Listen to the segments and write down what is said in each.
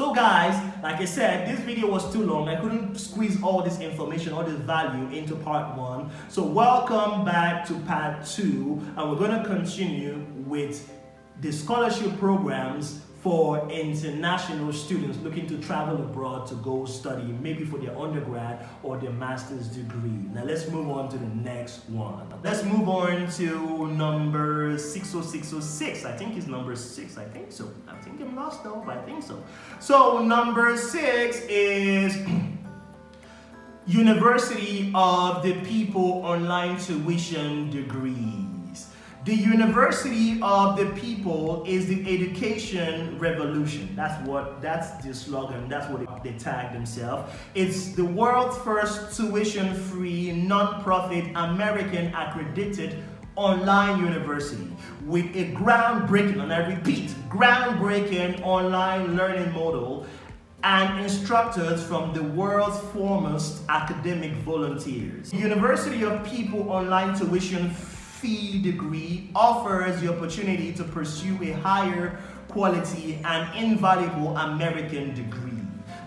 So guys, like I said, this video was too long. I couldn't squeeze all this information, all this value into part 1. So welcome back to part 2, and we're going to continue with the scholarship programs for international students looking to travel abroad to go study, maybe for their undergrad or their master's degree. Now let's move on to the next one. Let's move on to number 60606. I think it's number 6. I think so. I think I'm lost though, but I think so. So number 6 is University of the People Online Tuition Degrees. The University of the People is the education revolution. That's the slogan. That's what they tag themselves. It's the world's first tuition-free, non-profit, American accredited online university with a groundbreaking, and I repeat, groundbreaking online learning model and instructors from the world's foremost academic volunteers. The University of People Online Tuition Fee degree offers the opportunity to pursue a higher quality and invaluable American degree.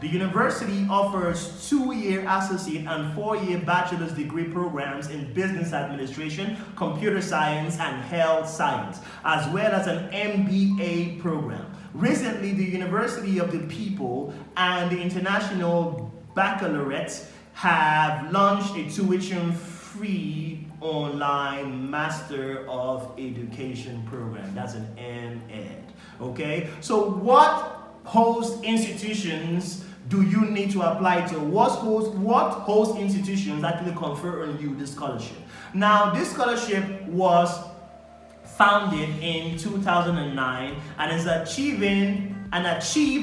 The university offers 2-year associate and 4-year bachelor's degree programs in business administration, computer science, and health science, as well as an MBA program. Recently, the University of the People and the International Baccalaureate have launched a tuition-free online Master of Education program. That's an MEd. Okay, so what host institutions do you need to apply to? What host institutions actually confer on you this scholarship? Now, this scholarship was founded in 2009 and is achieved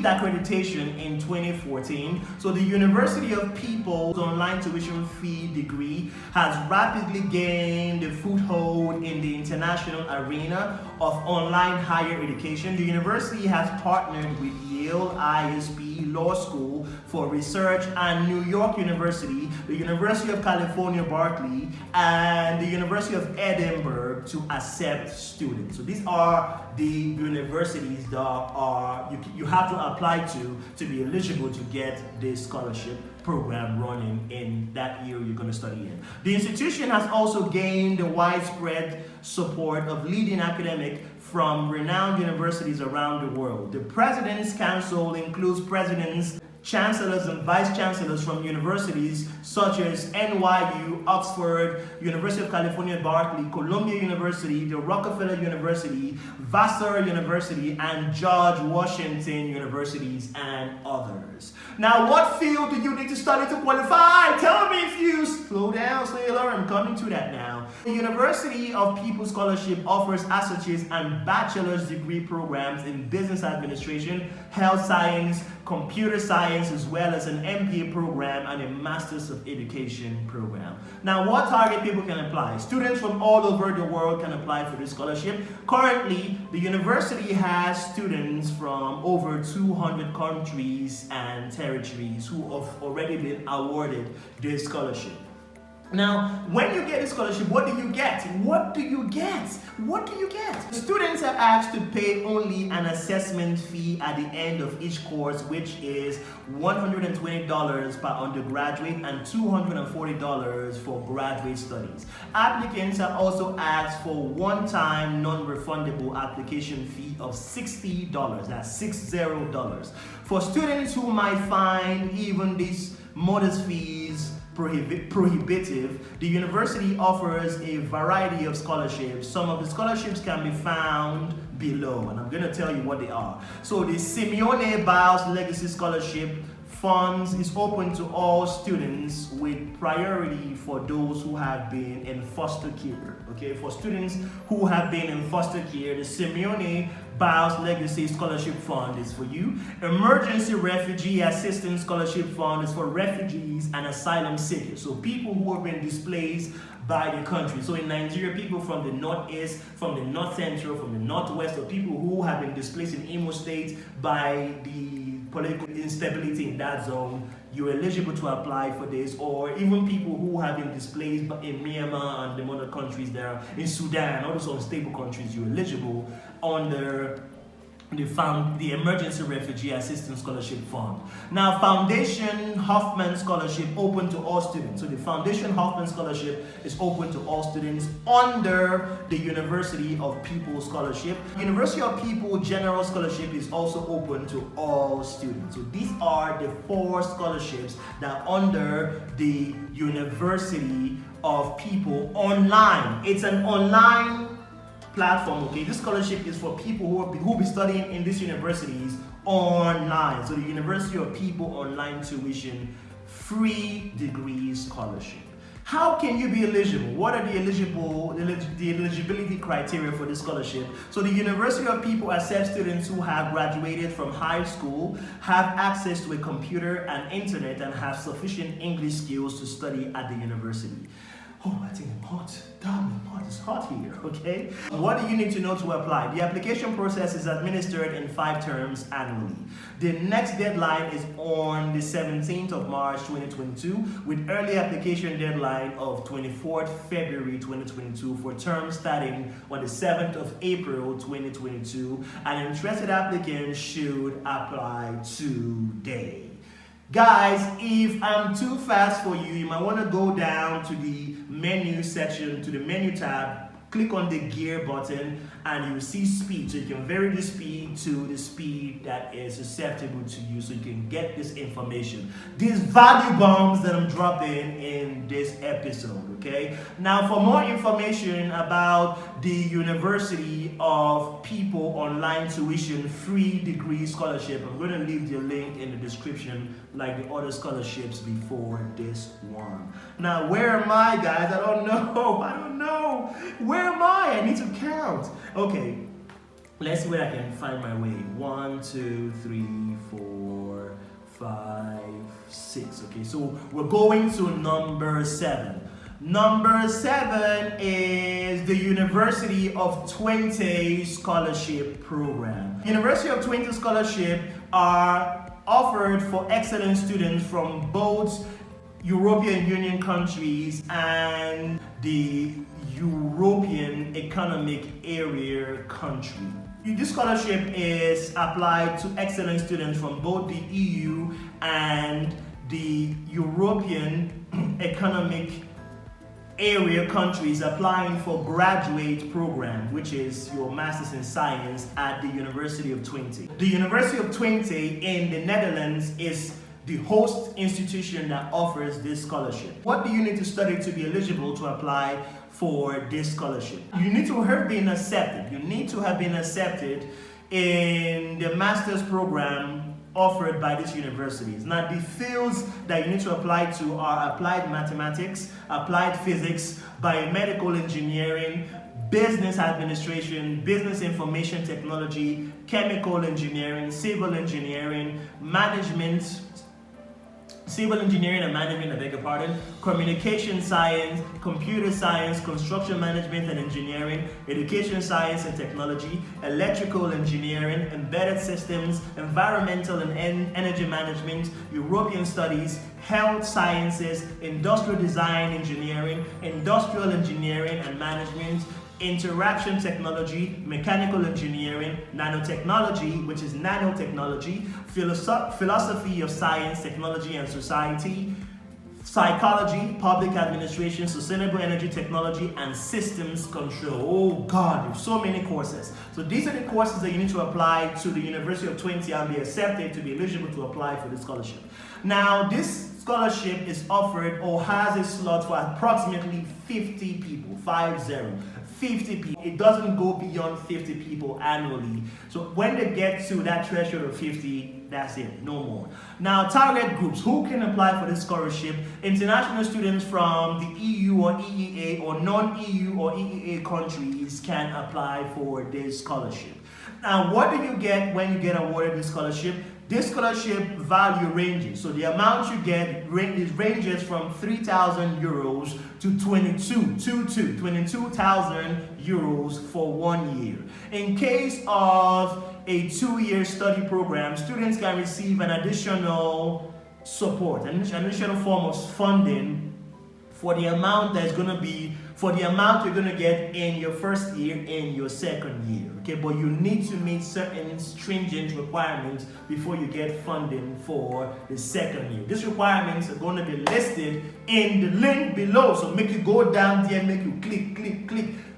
accreditation in 2014. So the University of People's online tuition fee degree has rapidly gained a foothold in the international arena of online higher education. The university has partnered with Yale ISP Law School for Research and New York University, the University of California, Berkeley, and the University of Edinburgh to accept students. So these are the universities that you have to apply to be eligible to get this scholarship program running in that year you're going to study in. The institution has also gained the widespread support of leading academics from renowned universities around the world. The President's Council includes presidents, chancellors, and vice chancellors from universities such as NYU, Oxford, University of California, Berkeley, Columbia University, the Rockefeller University, Vassar University, and George Washington Universities, and others. Now, what field do you need to study to qualify? Tell me if you slow down, Sailor. I'm coming to that now. The University of People Scholarship offers associate's and bachelor's degree programs in business administration, health science, computer science, as well as an MBA program and a Master's of Education program. Now, what target people can apply? Students from all over the world can apply for this scholarship. Currently, the university has students from over 200 countries and territories who have already been awarded this scholarship. Now, when you get a scholarship, what do you get? What do you get? What do you get? Students are asked to pay only an assessment fee at the end of each course, which is $120 per undergraduate and $240 for graduate studies. Applicants are also asked for one-time non-refundable application fee of $60. That's $60. For students who might find even these modest fees prohibitive, the university offers a variety of scholarships. Some of the scholarships can be found below, and I'm going to tell you what they are. So the Simeone Biles Legacy Scholarship Funds is open to all students with priority for those who have been in foster care. Okay, for students who have been in foster care, the Simeone Biles Legacy Scholarship Fund is for you. Emergency Refugee Assistance Scholarship Fund is for refugees and asylum seekers. So people who have been displaced by the country. So in Nigeria, people from the northeast, from the north central, from the northwest, or people who have been displaced in Imo State by the political instability in that zone, you're eligible to apply for this. Or even people who have been displaced in Myanmar and the other countries there, in Sudan, all those unstable countries, you're eligible under the Emergency Refugee Assistance Scholarship Fund. Now, Foundation Hoffman Scholarship open to all students. So the Foundation Hoffman Scholarship is open to all students under the University of People Scholarship. University of People General Scholarship is also open to all students. So these are the 4 scholarships that are under the University of People online. It's an online platform. Okay, this scholarship is for people who will be studying in these universities online. So the University of People Online Tuition Free Degree Scholarship. How can you be eligible? What are the eligibility criteria for this scholarship? So the University of People accepts students who have graduated from high school, have access to a computer and internet, and have sufficient English skills to study at the university. Oh, I think I'm hot. Damn, I'm hot. It's hot here, okay? What do you need to know to apply? The application process is administered in 5 terms annually. The next deadline is on the 17th of March 2022, with early application deadline of 24th February 2022 for terms starting on the 7th of April 2022. An interested applicant should apply today. Guys, if I'm too fast for you, you might want to go down to the menu section, to the menu tab, click on the gear button, and you'll see speed. So you can vary the speed to the speed that is acceptable to you, so you can get this information. These value bombs that I'm dropping in this episode, okay? Now, for more information about the University of People Online Tuition Free Degree Scholarship, I'm going to leave the link in the description like the other scholarships before this one. Now, where am I, guys? I don't know. Where am I? I need to count. Okay, let's see where I can find my way. 1, 2, 3, 4, 5, 6. Okay, so we're going to number 7. Number 7 is the University of Twente Scholarship Program. University of Twente Scholarship are offered for excellent students from both European Union countries and the European Economic Area country. This scholarship is applied to excellent students from both the EU and the European Economic Area countries applying for graduate program, which is your Masters in Science at the University of Twente. The University of Twente in the Netherlands is the host institution that offers this scholarship. What do you need to study to be eligible to apply for this scholarship? You need to have been accepted. You need to have been accepted in the master's program offered by these universities. Now, the fields that you need to apply to are applied mathematics, applied physics, biomedical engineering, business administration, business information technology, chemical engineering, civil engineering and management, I beg your pardon, communication science, computer science, construction management and engineering, education science and technology, electrical engineering, embedded systems, environmental and energy management, European studies, health sciences, industrial design engineering, industrial engineering and management, interaction technology, mechanical engineering, nanotechnology, which is nanotechnology, philosophy of science, technology and society, psychology, public administration, sustainable energy technology, and systems control. Oh God, there's so many courses. So these are the courses that you need to apply to the University of Twente and be accepted to be eligible to apply for this scholarship. Now, this scholarship is offered or has a slot for approximately 50 people, 50 people. It doesn't go beyond 50 people annually. So when they get to that threshold of 50, that's it, no more. Now, target groups. Who can apply for this scholarship? International students from the EU or EEA or non-EU or EEA countries can apply for this scholarship. Now, what do you get when you get awarded this scholarship? This scholarship value ranges. So the amount you get ranges from 3,000 euros to 22,000 euros for 1 year. In case of a 2-year study program, students can receive an additional support, an additional form of funding for the amount that's going to be, for the amount you're going to get in your first year and your second year. Okay, but you need to meet certain stringent requirements before you get funding for the second year. These requirements are going to be listed in the link below. So make you go down there, make you click.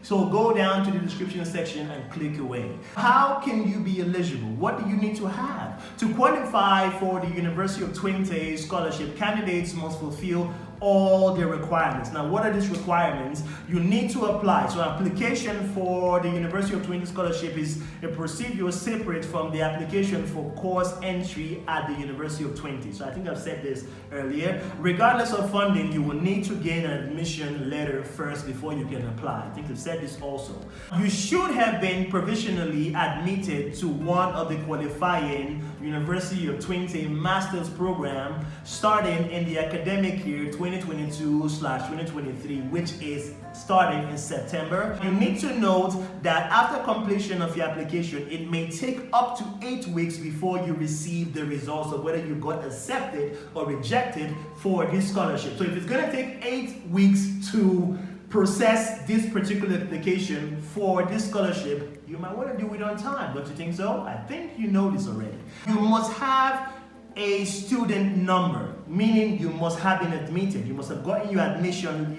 So go down to the description section and click away. How can you be eligible? What do you need to have? To qualify for the University of Twente scholarship, candidates must fulfill all the requirements. Now, what are these requirements? You need to apply. So application for the University of Twente scholarship is a procedure separate from the application for course entry at the University of Twente. So I think I've said this earlier. Regardless of funding, you will need to gain an admission letter first before you can apply. I think I've said this also. You should have been provisionally admitted to one of the qualifying University of Twente master's program starting in the academic year 2022/2023, which is starting in September. You need to note that after completion of your application, it may take up to 8 weeks before you receive the results of whether you got accepted or rejected for this scholarship. So if it's going to take 8 weeks to process this particular application for this scholarship, you might want to do it on time. Don't you think so? I think you know this already. You must have a student number, meaning you must have been admitted. You must have gotten your admission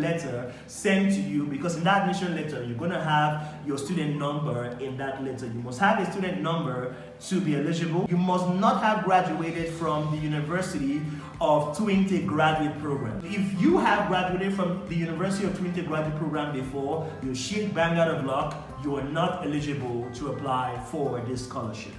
letter sent to you, because in that admission letter, you're going to have your student number in that letter. You must have a student number to be eligible. You must not have graduated from the University of Twente graduate program. If you have graduated from the University of Twente graduate program before, you're shit bang out of luck. You are not eligible to apply for this scholarship.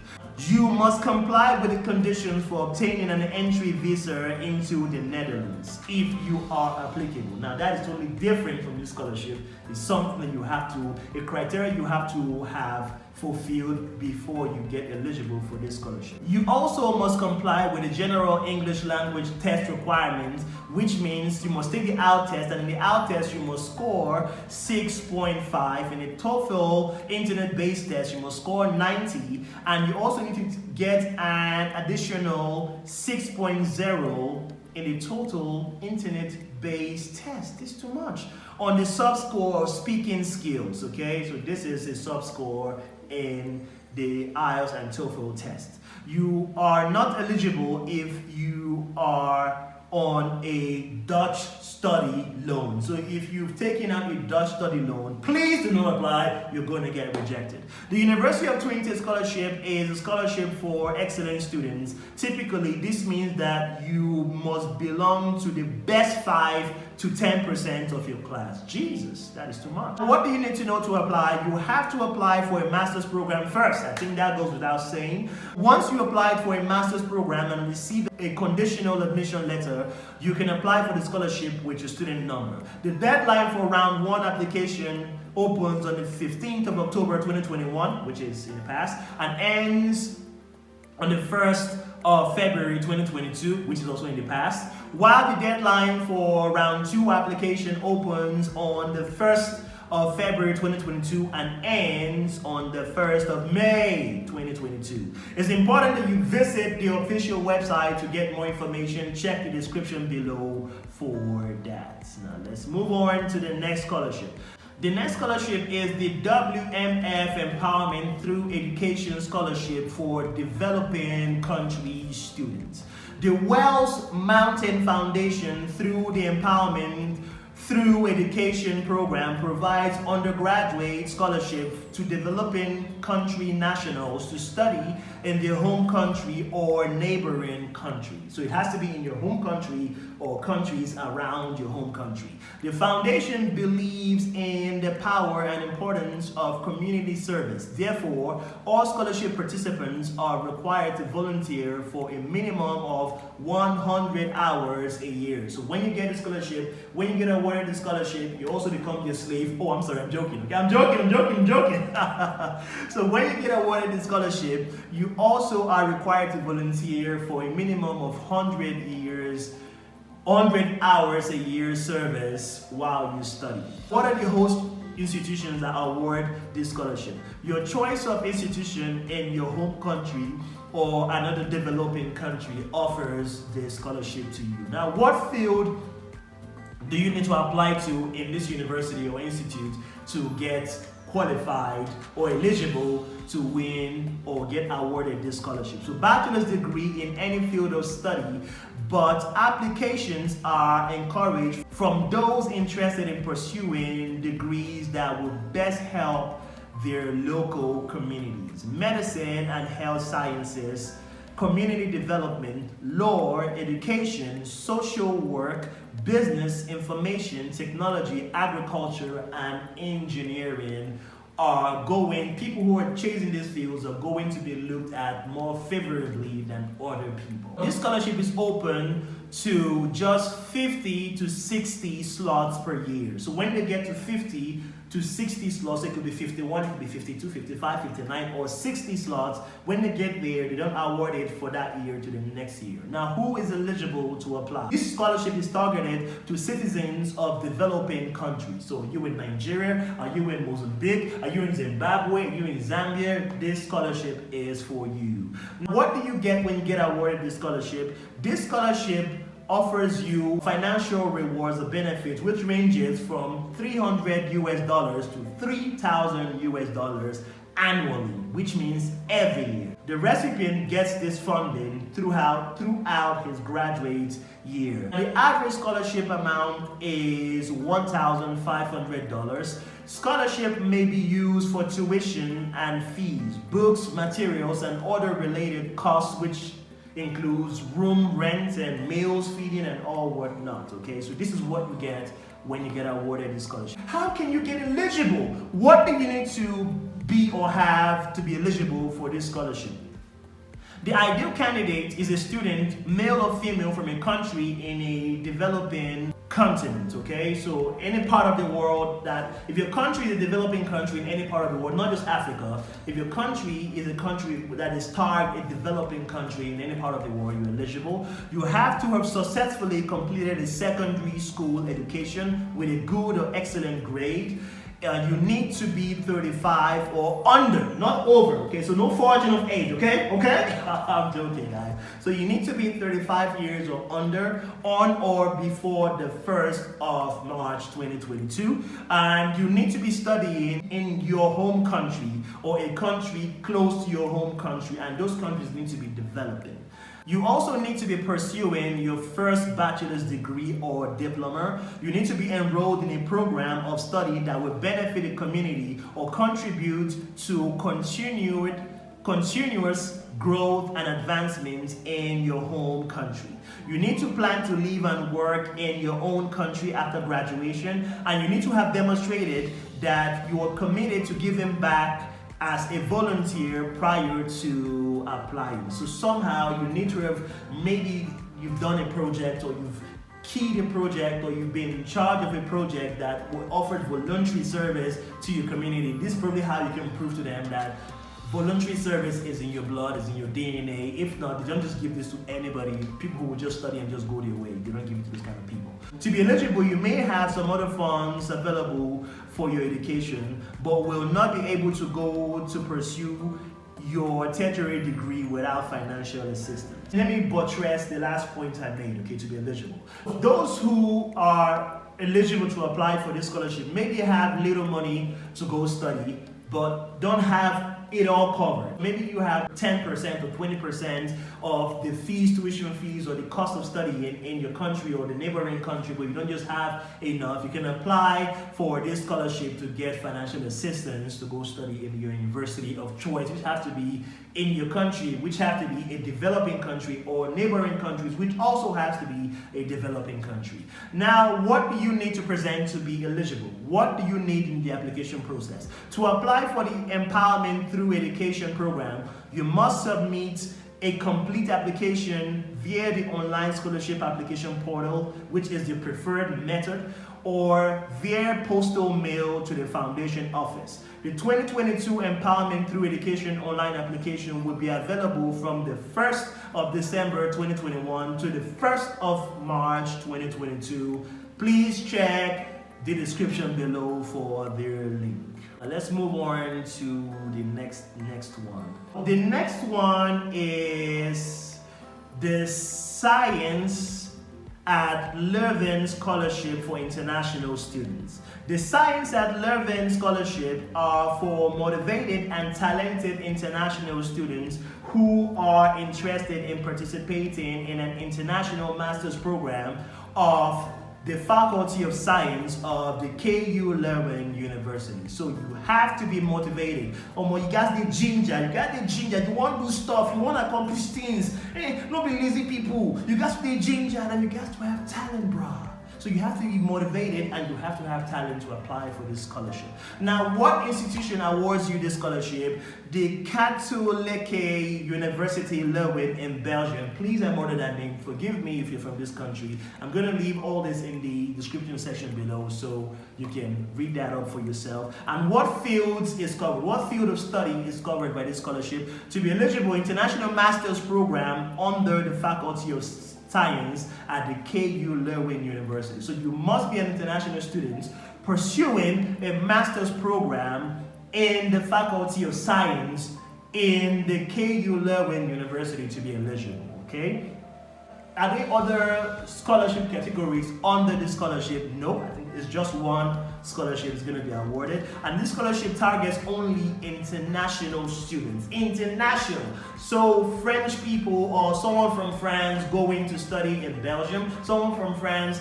You must comply with the conditions for obtaining an entry visa into the Netherlands if you are applicable. Now that is totally different from this scholarship. It's something that you have to, a criteria you have to have fulfilled before you get eligible for this scholarship. You also must comply with the general English language test requirements, which means you must take the OUT test, and in the OUT test you must score 6.5. In the TOEFL internet-based test you must score 90, and you also need to get an additional 6.0 in the total internet-based test. This is too much. On the sub-score of speaking skills, okay? So this is a sub-score in the IELTS and TOEFL test. You are not eligible if you are on a Dutch study loan. So if you've taken out a Dutch study loan, please do not apply. You're going to get rejected. The University of Twente scholarship is a scholarship for excellent students. Typically, this means that you must belong to the best 5 to 10% of your class. Jesus, that is too much. What do you need to know to apply? You have to apply for a master's program first. I think that goes without saying. Once you applied for a master's program and received a conditional admission letter, you can apply for the scholarship with your student number. The deadline for round 1 application opens on the 15th of October 2021, which is in the past, and ends on the 1st of February 2022, which is also in the past, while the deadline for round 2 application opens on the 1st of February 2022 and ends on the 1st of May 2022. It's important that you visit the official website to get more information. Check the description below for that. Now let's move on to the next scholarship. The next scholarship is the WMF Empowerment Through Education Scholarship for Developing Country Students. The Wells Mountain Foundation, through the Empowerment Through Education program, provides undergraduate scholarship to developing country nationals to study in their home country or neighboring country. So it has to be in your home country or countries around your home country. The foundation believes in the power and importance of community service. Therefore, all scholarship participants are required to volunteer for a minimum of 100 hours a year. So when you get a scholarship, when you get awarded the scholarship, you also become your slave. Oh, I'm sorry, I'm joking. Okay, I'm joking. So when you get awarded the scholarship, you also are required to volunteer for a minimum of 100 hours a year service while you study. What are the host institutions that award this scholarship? Your choice of institution in your home country or another developing country offers this scholarship to you. Now, what field do you need to apply to in this university or institute to get qualified or eligible to win or get awarded this scholarship? So bachelor's degree in any field of study, but applications are encouraged from those interested in pursuing degrees that will best help their local communities. Medicine and health sciences, community development, law, education, social work, business, information, technology, agriculture, and engineering people who are chasing these fields are going to be looked at more favorably than other people. This scholarship is open to just 50 to 60 slots per year. So when they get to 50 to 60 slots, it could be 51, it could be 52, 55, 59, or 60 slots. When they get there, they don't award it for that year to the next year. Now, who is eligible to apply? This scholarship is targeted to citizens of developing countries. So are you in Nigeria? Are you in Mozambique? Are you in Zimbabwe? Are you in Zambia? This scholarship is for you. Now, what do you get when you get awarded this scholarship? This scholarship offers you financial rewards or benefits, which ranges from $300 to $3,000 annually, which means every year. The recipient gets this funding throughout his graduate year. The average scholarship amount is $1,500. Scholarship may be used for tuition and fees, books, materials, and other related costs, which includes room rent and meals, feeding, and all whatnot. Okay, so this is what you get when you get awarded this scholarship. How can you get eligible? What do you need to be or have to be eligible for this scholarship? The ideal candidate is a student, male or female, from a country in a developing continent, okay? So any part of the world that, if your country is a developing country in any part of the world, not just Africa, if your country is a country that is tagged a developing country in any part of the world, you're eligible. You have to have successfully completed a secondary school education with a good or excellent grade. You need to be 35 or under, not over, okay? So no forging of age, okay? Okay? I'm joking, guys. So you need to be 35 years or under, on or before the 1st of March 2022. And you need to be studying in your home country or a country close to your home country, and those countries need to be developing. You also need to be pursuing your first bachelor's degree or diploma. You need to be enrolled in a program of study that will benefit the community or contribute to continuous growth and advancement in your home country. You need to plan to live and work in your own country after graduation, and you need to have demonstrated that you are committed to giving back as a volunteer prior to applying. So somehow you need to have, maybe you've done a project, or you've keyed a project, or you've been in charge of a project that offered voluntary service to your community. This is probably how you can prove to them that voluntary service is in your blood, is in your DNA. If not, they don't just give this to anybody. People who will just study and just go their way. They don't give it to this kind of people. To be eligible, you may have some other funds available for your education, but will not be able to go to pursue your tertiary degree without financial assistance. Let me buttress the last point I made, okay, to be eligible. Those who are eligible to apply for this scholarship maybe have little money to go study, but don't have it all covered. Maybe you have 10% or 20% of the fees, tuition fees, or the cost of studying in your country or the neighboring country, but you don't just have enough. You can apply for this scholarship to get financial assistance to go study in your university of choice, which have to be in your country, which have to be a developing country, or neighboring countries, which also has to be a developing country. Now, what do you need to present to be eligible? What do you need in the application process? To apply for the Empowerment Through Education program, you must submit a complete application via the online scholarship application portal, which is the preferred method, or via postal mail to the foundation office. The 2022 Empowerment Through Education online application will be available from the 1st of December 2021 to the 1st of March 2022. Please check the description below for their link. Let's move on to the next one. The next one is the science at Leuven Scholarship for International Students. The Science at Leuven Scholarship are for motivated and talented international students who are interested in participating in an international master's program of the Faculty of Science of the KU Leuven University. So you have to be motivated. You got the ginger, you want to do stuff, you want to accomplish things. Hey, not be lazy people. You got to be ginger and you got to have talent, brah. So you have to be motivated and you have to have talent to apply for this scholarship. Now, what institution awards you this scholarship? The Katholieke University Leuven in Belgium. Please, I murdered that name. Forgive me if you're from this country. I'm going to leave all this in the description section below so you can read that up for yourself. And what fields is covered? What field of study is covered by this scholarship? To be eligible, international master's program under the Faculty of Science at the KU Leuven University. So you must be an international student pursuing a master's program in the Faculty of Science in the KU Leuven University to be eligible, okay? Are there other scholarship categories under this scholarship? No, I think it's just one scholarship is going to be awarded. And this scholarship targets only international students. International. So French people or someone from France going to study in Belgium, someone from France,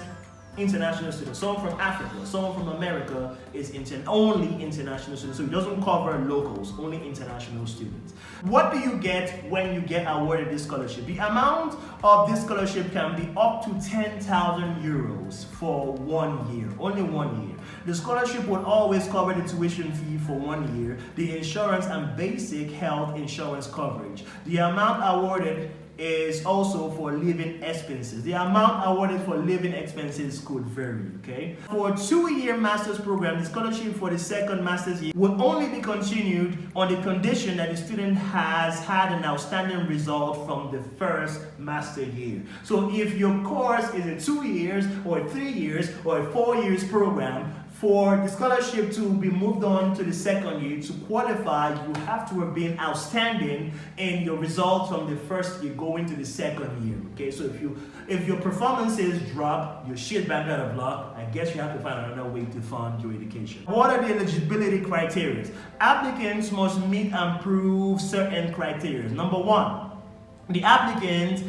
international students, someone from Africa, someone from America is only international students. So it doesn't cover locals, only international students. What do you get when you get awarded this scholarship? The amount of this scholarship can be up to 10,000 euros for 1 year, only 1 year. The scholarship will always cover the tuition fee for 1 year, the insurance and basic health insurance coverage. The amount awarded is also for living expenses. The amount awarded for living expenses could vary, okay? For a 2-year master's program, the scholarship for the second master's year will only be continued on the condition that the student has had an outstanding result from the first master year. So if your course is a 2 years or a 3 years or a 4 years program, for the scholarship to be moved on to the second year, to qualify, you have to have been outstanding in your results from the first year going to the second year. Okay, so if your performances drop, you're shit back out of luck. I guess you have to find another way to fund your education. What are the eligibility criteria? Applicants must meet and prove certain criteria. Number one, the applicant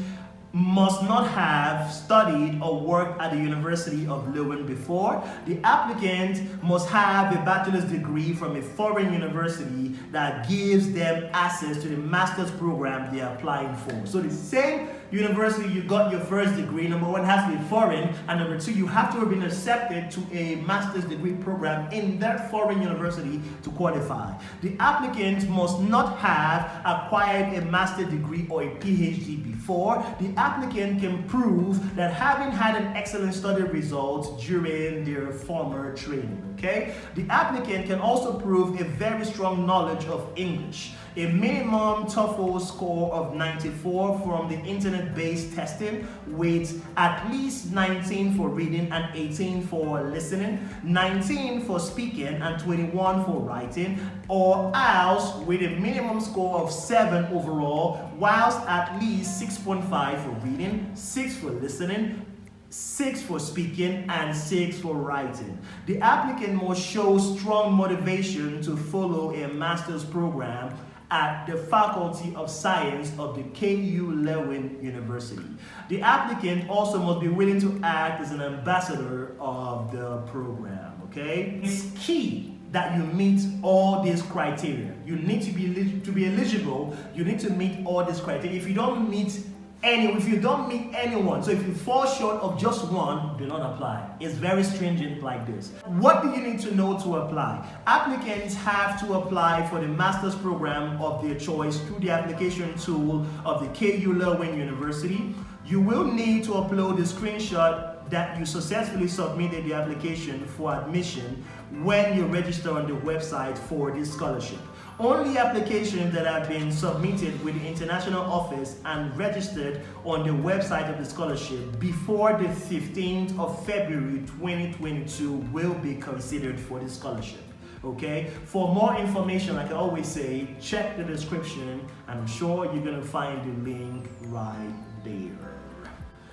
must not have studied or worked at the University of Leuven before. The applicant must have a bachelor's degree from a foreign university that gives them access to the master's program they're applying for. So the same university you got your first degree, number one, has to be foreign, and number two, you have to have been accepted to a master's degree program in that foreign university to qualify. The applicant must not have acquired a master's degree or a PhD before. The applicant can prove that having had an excellent study results during their former training, okay? The applicant can also prove a very strong knowledge of English, a minimum TOEFL score of 94 from the internet-based testing with at least 19 for reading and 18 for listening, 19 for speaking and 21 for writing, or else with a minimum score of 7 overall, whilst at least 6.5 for reading, 6 for listening, 6 for speaking, and 6 for writing. The applicant must show strong motivation to follow a master's program at the Faculty of Science of the KU Leuven University. The applicant also must be willing to act as an ambassador of the program, okay? It's key that you meet all these criteria. You need to be eligible, you need to meet all these criteria. If you don't meet anyone, so if you fall short of just one, do not apply. It's very stringent like this. What do you need to know to apply? Applicants have to apply for the master's program of their choice through the application tool of the KU Leuven University. You will need to upload the screenshot that you successfully submitted the application for admission when you register on the website for this scholarship. Only applications that have been submitted with the international office and registered on the website of the scholarship before the 15th of February 2022 will be considered for the scholarship. Okay, for more information, like I always say, check the description and I'm sure you're gonna find the link right there.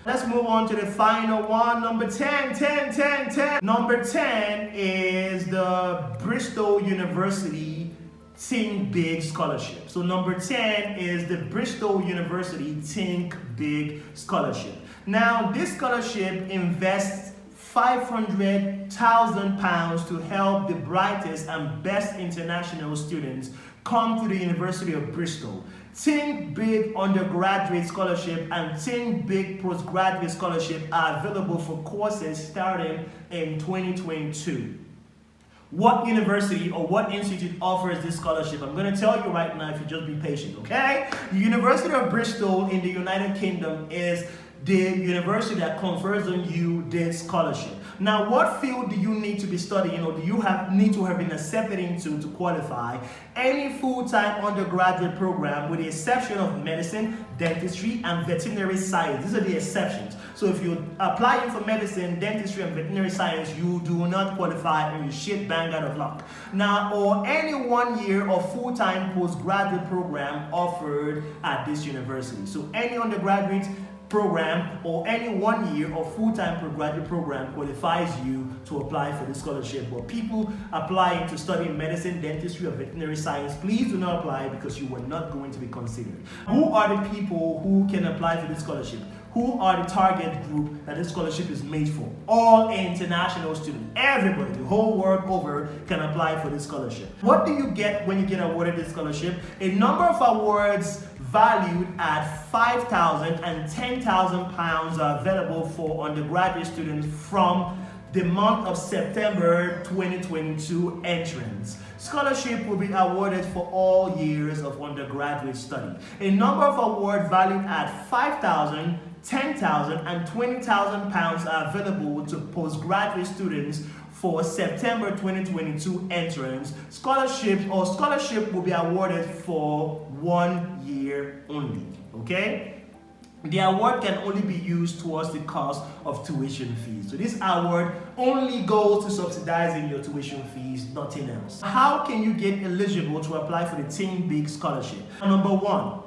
Let's move on to the final one, number 10. Number 10 is the Bristol University Think Big Scholarship. So number 10 is the Bristol University Think Big Scholarship. Now, this scholarship invests £500,000 to help the brightest and best international students come to the University of Bristol. Think Big Undergraduate Scholarship and Think Big Postgraduate Scholarship are available for courses starting in 2022. What university or what institute offers this scholarship? I'm going to tell you right now if you just be patient, okay? The University of Bristol in the United Kingdom is the university that confers on you this scholarship. Now, what field do you need to be studying or do you need to have been accepted into to qualify? Any full-time undergraduate program with the exception of medicine, dentistry, and veterinary science. These are the exceptions. So if you're applying for medicine, dentistry, and veterinary science, you do not qualify and you shit bang out of luck. Now, or any 1 year or full-time postgraduate program offered at this university. So any undergraduate program or any 1 year or full-time postgraduate program qualifies you to apply for this scholarship. But people applying to study medicine, dentistry, or veterinary science, please do not apply because you were not going to be considered. Who are the people who can apply for this scholarship? Who are the target group that this scholarship is made for? All international students. Everybody, the whole world over, can apply for this scholarship. What do you get when you get awarded this scholarship? A number of awards valued at £5,000 and £10,000 are available for undergraduate students from the month of September 2022 entrants. Scholarship will be awarded for all years of undergraduate study. A number of awards valued at £5,000, £10,000 and £20,000 are available to postgraduate students for September 2022 entrants. Scholarship will be awarded for 1 year only, okay? The award can only be used towards the cost of tuition fees. So this award only goes to subsidizing your tuition fees, nothing else. How can you get eligible to apply for the Think Big Scholarship? Number 1,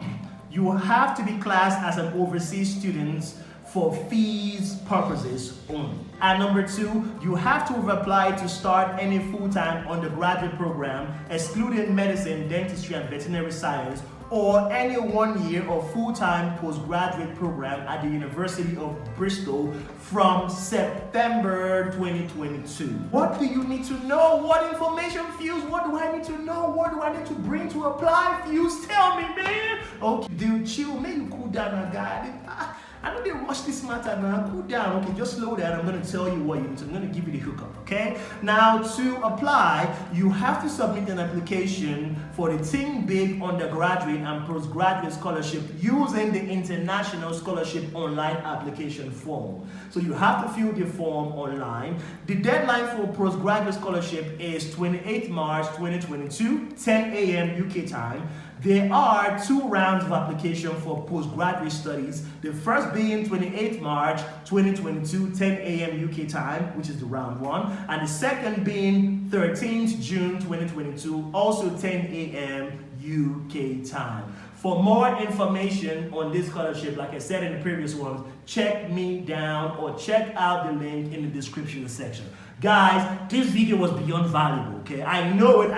you have to be classed as an overseas student for fees purposes only. And number 2, you have to have applied to start any full-time undergraduate program, excluding medicine, dentistry, and veterinary science, or any 1 year or full-time postgraduate program at the University of Bristol from September 2022. What do you need to know? What information, Fuse? What do I need to know? What do I need to bring to apply, Fuse? Tell me, man. Okay, dude, chill, man, you cool down, guy. I know they rush this matter now. Cool down. Okay, just slow down. I'm going to tell you what you need. I'm going to give you the hookup, okay? Now, to apply, you have to submit an application for the Think Big Undergraduate and Postgraduate Scholarship using the International Scholarship Online application form. So you have to fill the form online. The deadline for postgraduate scholarship is 28 March 2022, 10 a.m. UK time. There are 2 rounds of application for postgraduate studies. The first being 28 March 2022, 10 a.m. UK time, which is the round 1. And the second being 13th June 2022, also 10 a.m. UK time. For more information on this scholarship, like I said in the previous ones, check me down or check out the link in the description section. Guys, this video was beyond valuable, okay? I know it.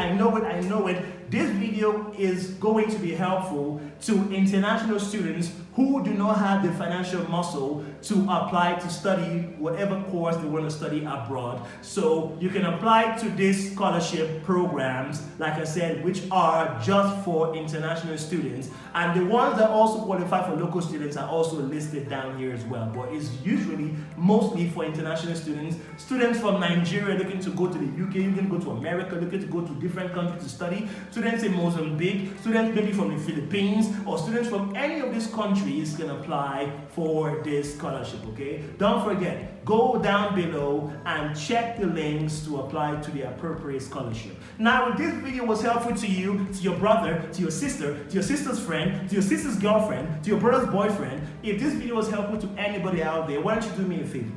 This video is going to be helpful to international students who do not have the financial muscle to apply to study whatever course they want to study abroad. So you can apply to these scholarship programs, like I said, which are just for international students. And the ones that also qualify for local students are also listed down here as well. But it's usually mostly for international students. Students from Nigeria looking to go to the UK, looking to go to America, looking to go to different countries to study. Students in Mozambique, students maybe from the Philippines, or students from any of these countries can apply for this scholarship, okay? Don't forget, go down below and check the links to apply to the appropriate scholarship. Now, if this video was helpful to you, to your brother, to your sister's friend, to your sister's girlfriend, to your brother's boyfriend, if this video was helpful to anybody out there, why don't you do me a favor?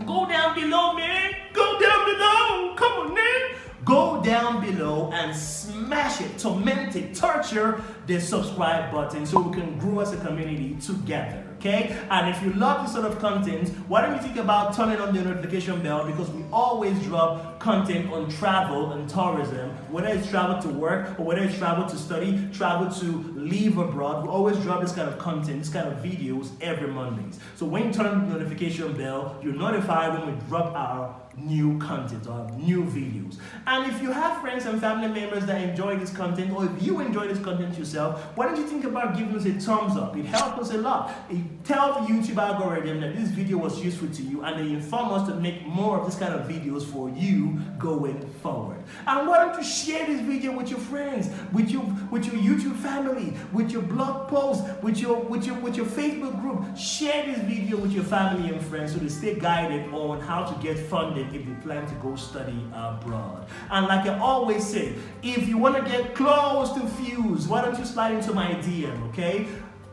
Go down below, man. Go down below. Come on, man. Go down below and smash it, torment it, torture the subscribe button so we can grow as a community together. okay? And if you love this sort of content, why don't you think about turning on the notification bell, because we always drop content on travel and tourism, whether it's travel to work or whether it's travel to study, travel to live abroad. We always drop this kind of content, this kind of videos every Mondays. So when you turn on the notification bell, you're notified when we drop our new content or new videos. And if you have friends and family members that enjoy this content, or if you enjoy this content yourself, why don't you think about giving us a thumbs up? It helps us a lot. It tells the YouTube algorithm that this video was useful to you, and they inform us to make more of this kind of videos for you going forward. And why don't you share this video with your friends, with your YouTube family, with your blog posts, with your Facebook group. Share this video with your family and friends so they stay guided on how to get funded if they plan to go study abroad. And like I always say, if you want to get close to Fuse, why don't you slide into my DM, okay?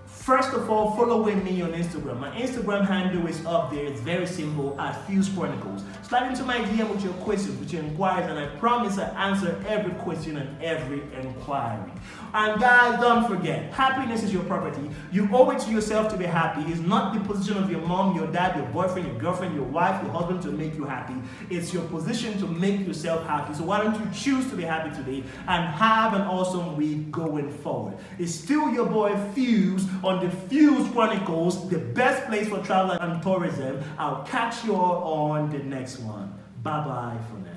First of all, following me on Instagram. My Instagram handle is up there. It's very simple, at Fuse Chronicles. Slide into my DM with your questions, with your inquiries, and I promise I answer every question and every inquiry. And guys, don't forget, happiness is your property. You owe it to yourself to be happy. It's not the position of your mom, your dad, your boyfriend, your girlfriend, your wife, your husband to make you happy. It's your position to make yourself happy. So why don't you choose to be happy today and have an awesome week going forward. It's still your boy Fuse on the Fuse Chronicles, the best place for travel and tourism. I'll catch you all on the next one. Bye-bye for now.